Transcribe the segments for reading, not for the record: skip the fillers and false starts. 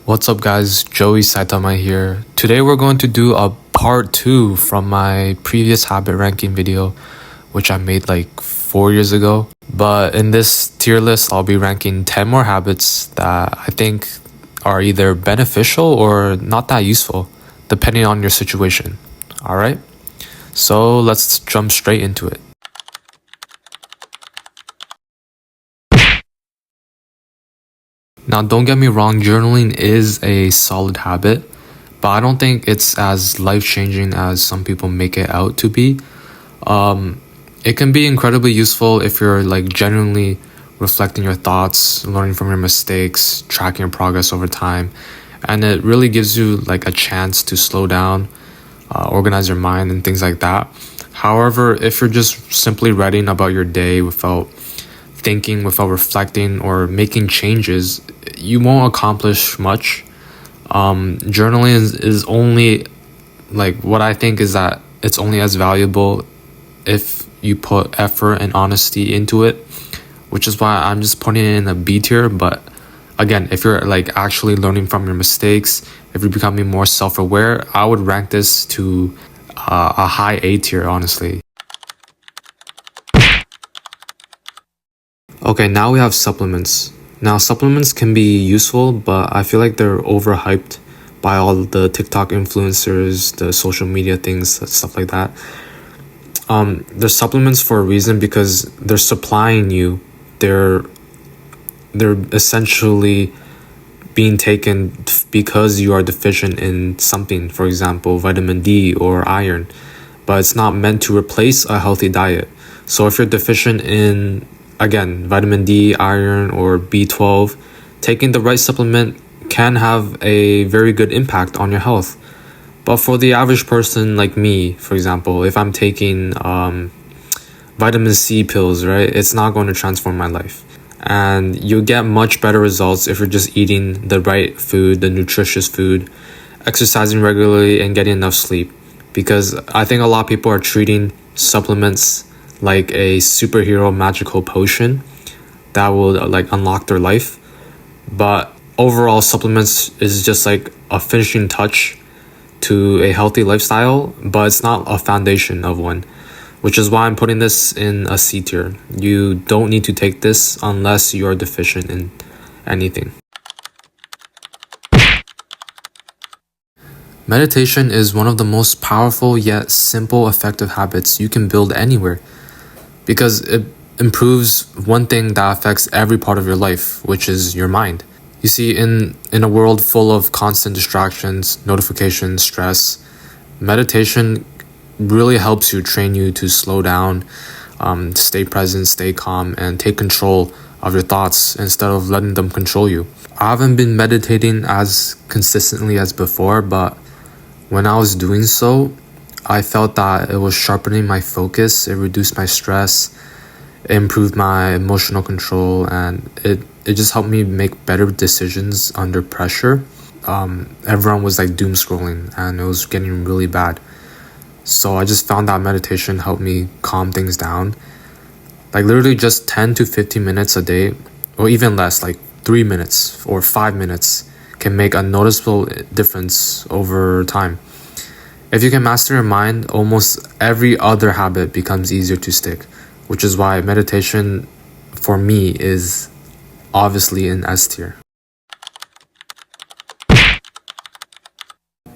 What's up guys, Joey Saitama here. Today we're going to do a part 2 from my previous habit ranking video, which I made like 4 years ago. But in this tier list, I'll be ranking 10 more habits that I think are either beneficial or not that useful, depending on your situation. Alright, so let's jump straight into it. Now, don't get me wrong, journaling is a solid habit, but I don't think it's as life-changing as some people make it out to be. It can be incredibly useful if you're like genuinely reflecting your thoughts, learning from your mistakes, tracking your progress over time, and it really gives you like a chance to slow down, organize your mind and things like that. However, if you're just simply writing about your day without thinking, without reflecting or making changes, you won't accomplish much. Journaling is only like what I think is that it's only as valuable if you put effort and honesty into it, which is why I'm just putting it in a B tier. But again, if you're like actually learning from your mistakes, if you're becoming more self-aware, I would rank this to a high A tier, honestly. Okay, now we have supplements. Now, supplements can be useful, but I feel like they're overhyped by all the TikTok influencers, the social media things, stuff like that. They're supplements for a reason because they're supplying you. They're essentially being taken because you are deficient in something, for example, vitamin D or iron, but it's not meant to replace a healthy diet. So if you're deficient in, again, vitamin D, iron, or B12, taking the right supplement can have a very good impact on your health. But for the average person like me, for example, if I'm taking vitamin C pills, right, it's not going to transform my life. And you'll get much better results if you're just eating the right food, the nutritious food, exercising regularly, and getting enough sleep. Because I think a lot of people are treating supplements like a superhero magical potion that will like unlock their life. But overall, supplements is just like a finishing touch to a healthy lifestyle, but it's not a foundation of one, which is why I'm putting this in a C tier. You don't need to take this unless you are deficient in anything. Meditation is one of the most powerful yet simple, effective habits you can build anywhere, because it improves one thing that affects every part of your life, which is your mind. You see, in a world full of constant distractions, notifications, stress, meditation really helps you, train you to slow down, stay present, stay calm, and take control of your thoughts instead of letting them control you. I haven't been meditating as consistently as before, but when I was doing so, I felt that it was sharpening my focus, it reduced my stress, it improved my emotional control, and it just helped me make better decisions under pressure. Everyone was like doom scrolling and it was getting really bad. So I just found that meditation helped me calm things down. Like literally just 10 to 15 minutes a day, or even less, like 3 minutes or 5 minutes can make a noticeable difference over time. If you can master your mind, almost every other habit becomes easier to stick, which is why meditation for me is obviously in S tier.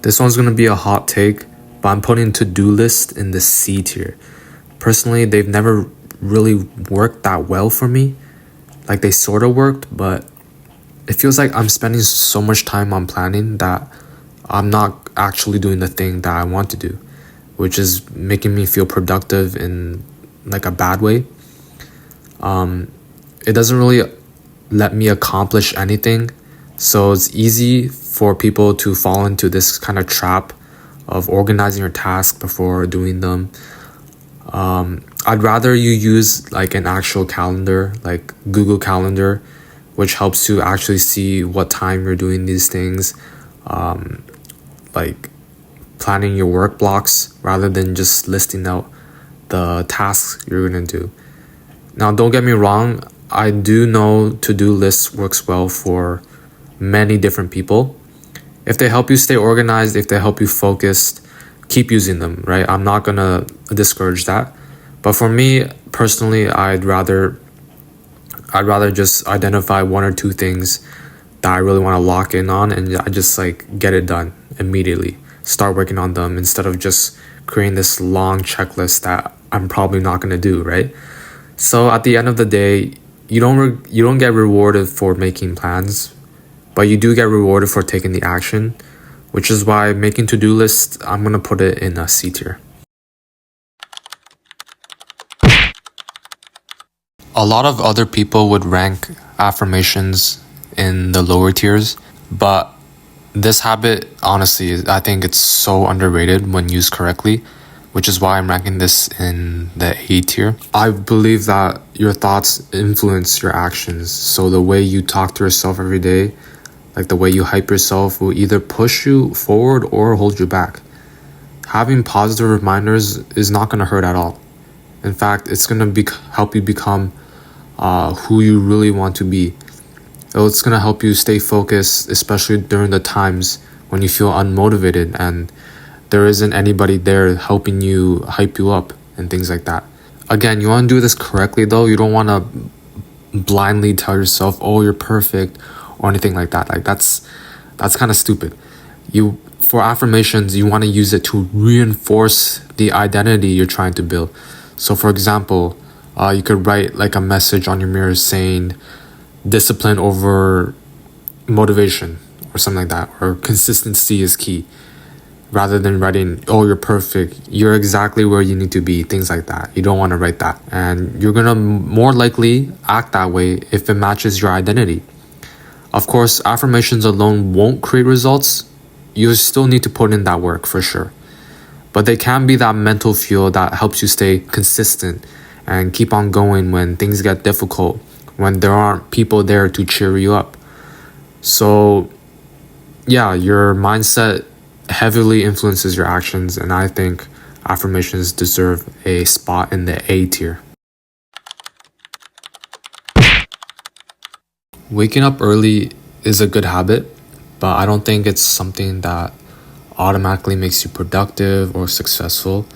This one's gonna be a hot take, but I'm putting to-do list in the C tier. Personally, they've never really worked that well for me. Like they sort of worked, but it feels like I'm spending so much time on planning that I'm not actually doing the thing that I want to do, which is making me feel productive in like a bad way. It doesn't really let me accomplish anything, so it's easy for people to fall into this kind of trap of organizing your tasks before doing them. I'd rather you use like an actual calendar, like Google Calendar, which helps you actually see what time you're doing these things, like planning your work blocks rather than just listing out the tasks you're gonna do. Now, don't get me wrong, I do know to-do lists works well for many different people. If they help you stay organized, if they help you focused, keep using them, right? I'm not gonna discourage that. But for me personally, I'd rather just identify one or two things that I really want to lock in on, and I just like get it done immediately. Start working on them instead of just creating this long checklist that I'm probably not going to do, right? So at the end of the day, you don't get rewarded for making plans, but you do get rewarded for taking the action, which is why making to-do lists, I'm going to put it in a C tier. A lot of other people would rank affirmations in the lower tiers, but this habit, honestly, I think it's so underrated when used correctly, which is why I'm ranking this in the A tier. I believe that your thoughts influence your actions. So the way you talk to yourself every day, like the way you hype yourself, will either push you forward or hold you back. Having positive reminders is not going to hurt at all. In fact, it's going to help you become who you really want to be. It's going to help you stay focused, especially during the times when you feel unmotivated and there isn't anybody there helping you hype you up and things like that. Again, you want to do this correctly though. You don't want to blindly tell yourself, oh, you're perfect or anything like that. Like that's kind of stupid. For affirmations, you want to use it to reinforce the identity you're trying to build. So for example, you could write like a message on your mirror saying discipline over motivation or something like that, or consistency is key, rather than writing, oh, you're perfect, you're exactly where you need to be, things like that. You don't want to write that, and you're gonna more likely act that way if it matches your identity. Of course, affirmations alone won't create results. You still need to put in that work for sure, but they can be that mental fuel that helps you stay consistent and keep on going when things get difficult, when there aren't people there to cheer you up. So yeah, your mindset heavily influences your actions, and I think affirmations deserve a spot in the A tier. Waking up early is a good habit, but I don't think it's something that automatically makes you productive or successful.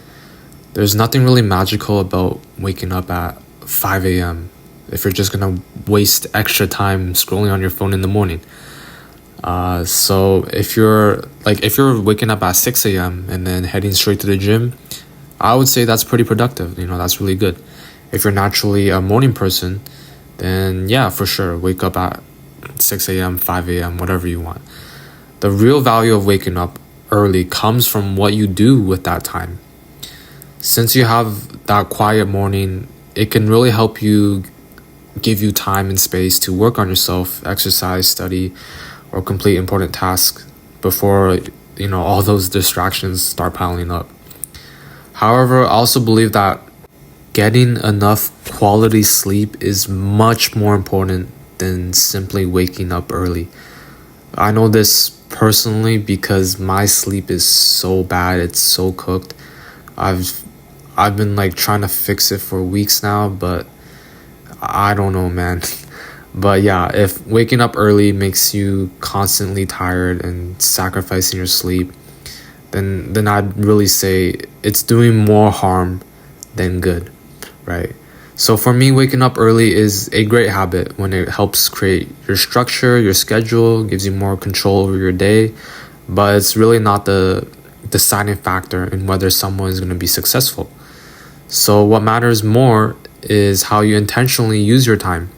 There's nothing really magical about waking up at 5 a.m. if you're just gonna waste extra time scrolling on your phone in the morning. So if you're waking up at 6 a.m. and then heading straight to the gym, I would say that's pretty productive. That's really good. If you're naturally a morning person, then yeah, for sure, wake up at 6 a.m., 5 a.m., whatever you want. The real value of waking up early comes from what you do with that time. Since you have that quiet morning, it can really help you, give you time and space to work on yourself, exercise, study, or complete important tasks before all those distractions start piling up. However, I also believe that getting enough quality sleep is much more important than simply waking up early. I know this personally because my sleep is so bad, it's so cooked. I've been like trying to fix it for weeks now, but I don't know, man. But yeah, if waking up early makes you constantly tired and sacrificing your sleep, then I'd really say it's doing more harm than good, right? So for me, waking up early is a great habit when it helps create your structure, your schedule, gives you more control over your day, but it's really not the deciding factor in whether someone is going to be successful. So what matters more is how you intentionally use your time,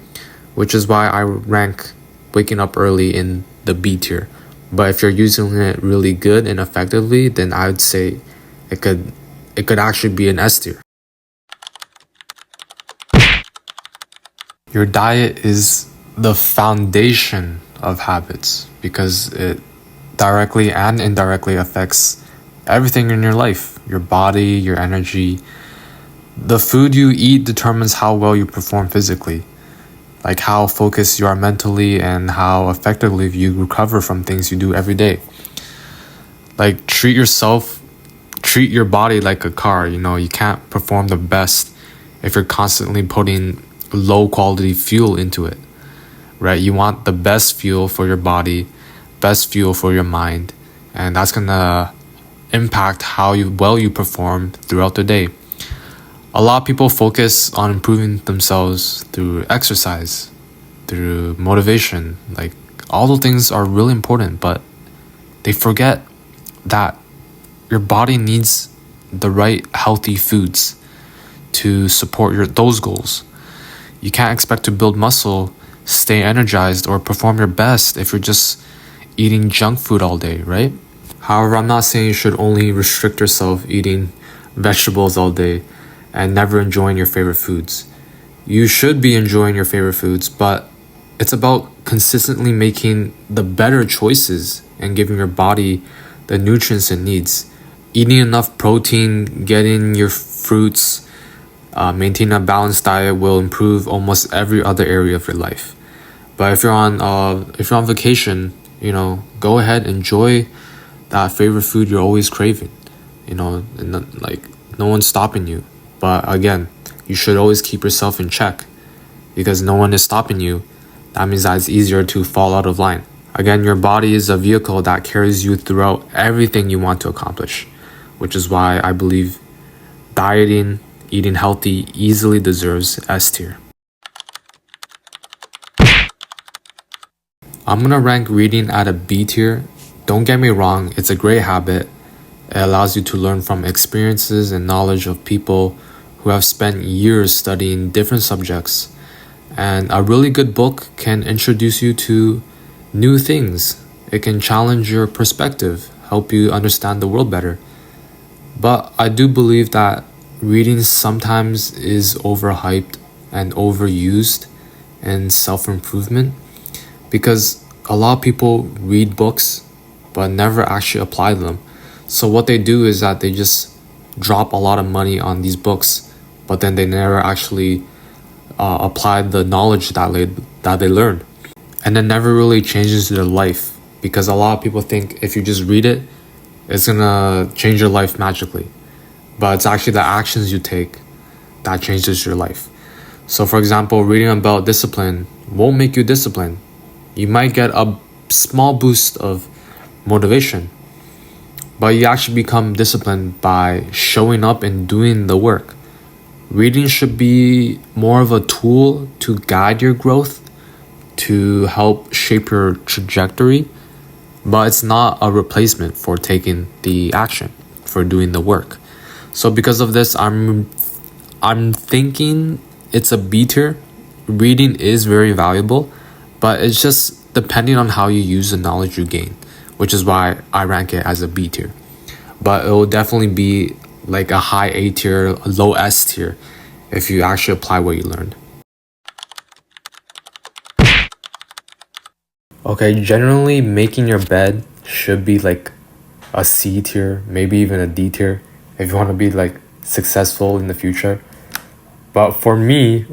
which is why I rank waking up early in the B tier. But if you're using it really good and effectively, then I would say it could actually be an S tier. Your diet is the foundation of habits because it directly and indirectly affects everything in your life, your body, your energy. The food you eat determines how well you perform physically, like how focused you are mentally and how effectively you recover from things you do every day. Like treat your body like a car. You can't perform the best if you're constantly putting low quality fuel into it, right? You want the best fuel for your body, best fuel for your mind, and that's gonna impact how well you perform throughout the day. A lot of people focus on improving themselves through exercise, through motivation. Like, all those things are really important, but they forget that your body needs the right healthy foods to support those goals. You can't expect to build muscle, stay energized, or perform your best if you're just eating junk food all day, right? However, I'm not saying you should only restrict yourself eating vegetables all day and never enjoying your favorite foods. You should be enjoying your favorite foods, but it's about consistently making the better choices and giving your body the nutrients it needs. Eating enough protein, getting your fruits, maintaining a balanced diet will improve almost every other area of your life. But if you're on vacation, go ahead, enjoy that favorite food you're always craving. And like, no one's stopping you. But again, you should always keep yourself in check, because no one is stopping you. That means that it's easier to fall out of line. Again, your body is a vehicle that carries you throughout everything you want to accomplish, which is why I believe dieting, eating healthy easily deserves S tier. I'm gonna rank reading at a B tier. Don't get me wrong, it's a great habit. It allows you to learn from experiences and knowledge of people who have spent years studying different subjects. And a really good book can introduce you to new things. It can challenge your perspective, help you understand the world better. But I do believe that reading sometimes is overhyped and overused in self-improvement, because a lot of people read books but never actually apply them. So what they do is that they just drop a lot of money on these books, but then they never actually apply the knowledge that they learn, and it never really changes their life, because a lot of people think if you just read it, it's gonna change your life magically. But it's actually the actions you take that changes your life. So for example, reading about discipline won't make you disciplined. You might get a small boost of motivation, but you actually become disciplined by showing up and doing the work. Reading should be more of a tool to guide your growth, to help shape your trajectory, but it's not a replacement for taking the action, for doing the work. So because of this, I'm thinking it's a B tier. Reading is very valuable, but it's just depending on how you use the knowledge you gain, which is why I rank it as a B tier. But it will definitely be like a high A tier, a low S tier, if you actually apply what you learned. Okay, generally making your bed should be like a C tier, maybe even a D tier, if you want to be like successful in the future. But for me,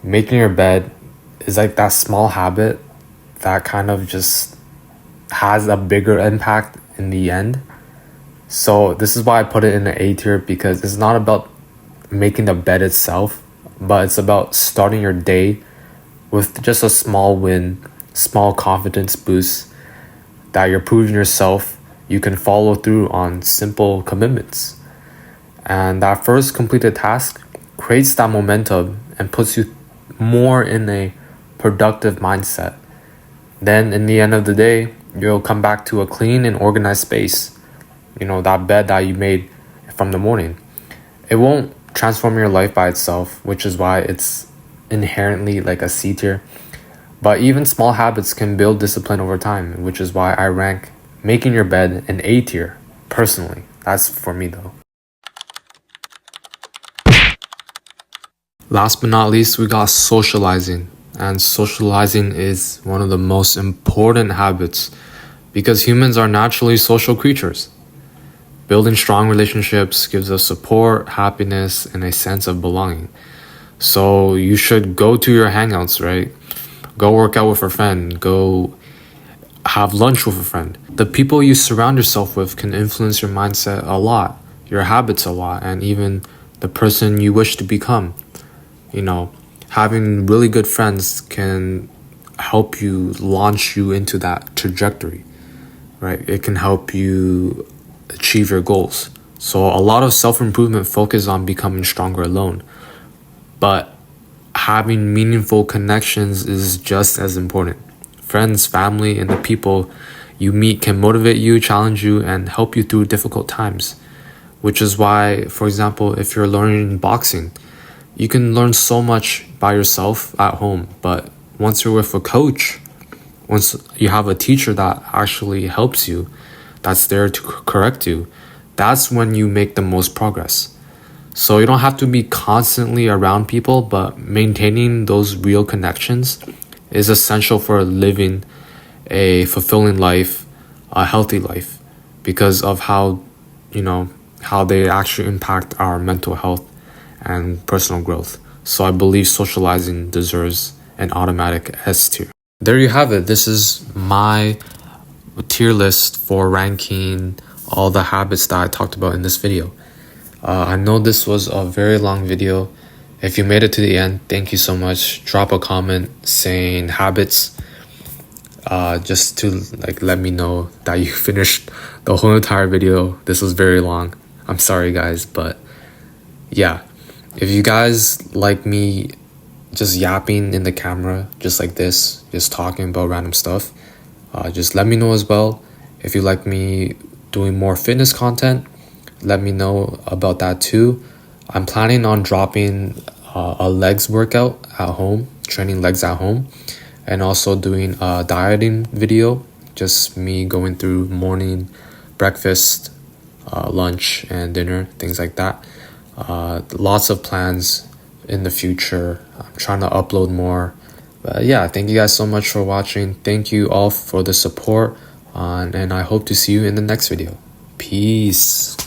making your bed is like that small habit that kind of just has a bigger impact in the end. So this is why I put it in the A tier, because it's not about making the bed itself, but it's about starting your day with just a small win, small confidence boost, that you're proving yourself you can follow through on simple commitments. And that first completed task creates that momentum and puts you more in a productive mindset. Then in the end of the day, you'll come back to a clean and organized space. That bed that you made from the morning. It won't transform your life by itself, which is why it's inherently like a C tier. But even small habits can build discipline over time, which is why I rank making your bed an A tier, personally. That's for me though. Last but not least, we got socializing. And socializing is one of the most important habits, because humans are naturally social creatures. Building strong relationships gives us support, happiness, and a sense of belonging. So you should go to your hangouts, right? Go work out with a friend. Go have lunch with a friend. The people you surround yourself with can influence your mindset a lot, your habits a lot, and even the person you wish to become. Having really good friends can help you launch you into that trajectory, right? It can help you achieve your goals. So a lot of self-improvement focus on becoming stronger alone, but having meaningful connections is just as important. Friends, family, and the people you meet can motivate you, challenge you, and help you through difficult times. Which is why, for example, if you're learning boxing, you can learn so much by yourself at home, but once you're with a coach, once you have a teacher that actually helps you, that's there to correct you, that's when you make the most progress. So you don't have to be constantly around people, but maintaining those real connections is essential for living a fulfilling life, a healthy life, because of how they actually impact our mental health and personal growth. So I believe socializing deserves an automatic S tier. There you have it. This is my tier list for ranking all the habits that I talked about in this video. I know this was a very long video. If you made it to the end, thank you so much. Drop a comment saying habits, just to let me know that you finished the whole entire video. This was very long. I'm sorry guys, but yeah, if you guys like me just yapping in the camera just like this, just talking about random stuff, just let me know as well. If you like me doing more fitness content, let me know about that too. I'm planning on dropping a legs workout at home, training legs at home, and also doing a dieting video, just me going through morning, breakfast, lunch and dinner, things like that. Lots of plans in the future. I'm trying to upload more. But yeah, thank you guys so much for watching. Thank you all for the support, and I hope to see you in the next video. Peace.